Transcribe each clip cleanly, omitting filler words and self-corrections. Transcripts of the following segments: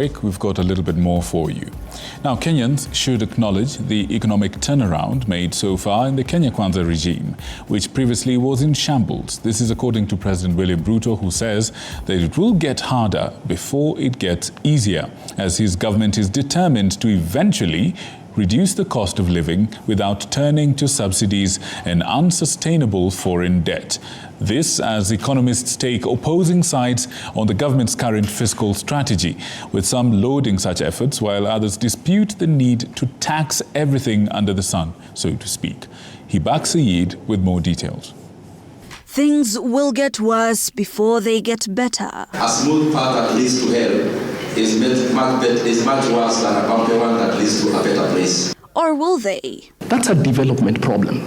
We've got a little bit more for you. Now, Kenyans should acknowledge the economic turnaround made so far in the Kenya Kwanza regime, which previously was in shambles. This is according to President William Ruto, who says that it will get harder before it gets easier, as his government is determined to eventually reduce the cost of living without turning to subsidies and unsustainable foreign debt. This as economists take opposing sides on the government's current fiscal strategy, with some lauding such efforts while others dispute the need to tax everything under the sun, so to speak. Hibak with more details. Things will get worse before they get better. A smooth path that leads to hell is much worse than a bumpy one that leads to a better place. Or will they? That's a development problem.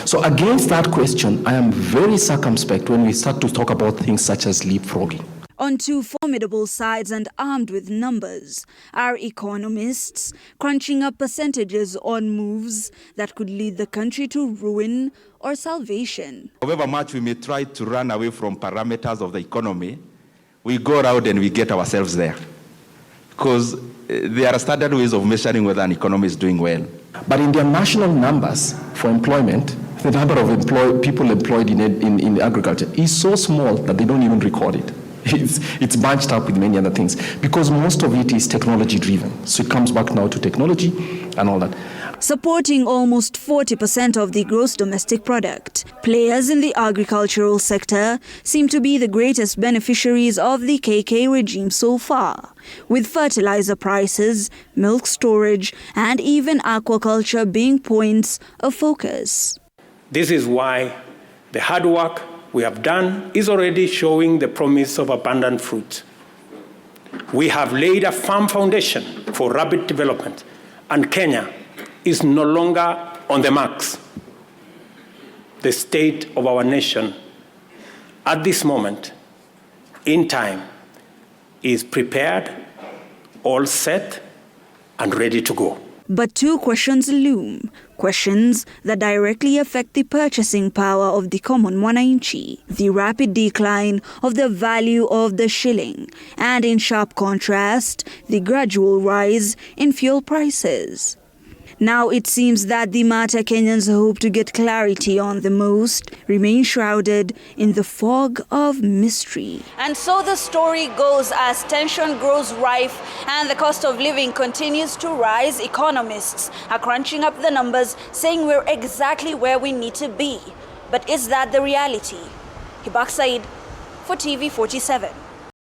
So against that question, I am very circumspect when we start to talk about things such as leapfrogging. On two formidable sides and armed with numbers are economists crunching up percentages on moves that could lead the country to ruin or salvation. However much we may try to run away from parameters of the economy, we go around and we get ourselves there. Because there are standard ways of measuring whether an economy is doing well. But in their national numbers for employment, the number of people employed in agriculture is so small that they don't even record it. It's bunched up with many other things because most of it is technology driven. So it comes back now to technology and all that. Supporting almost 40% of the gross domestic product, players in the agricultural sector seem to be the greatest beneficiaries of the KK regime so far, with fertilizer prices, milk storage, and even aquaculture being points of focus. This is why the hard work we have done is already showing the promise of abundant fruit. We have laid a firm foundation for rapid development, and Kenya is no longer on the marks. The state of our nation at this moment in time is prepared, all set, and ready to go. But two questions loom, questions that directly affect the purchasing power of the common mwananchi, the rapid decline of the value of the shilling, and in sharp contrast, the gradual rise in fuel prices. Now it seems that the matter Kenyans hope to get clarity on the most remains shrouded in the fog of mystery. And so the story goes as tension grows rife and the cost of living continues to rise. Economists are crunching up the numbers, saying we're exactly where we need to be. But is that the reality? Hibak for TV 47.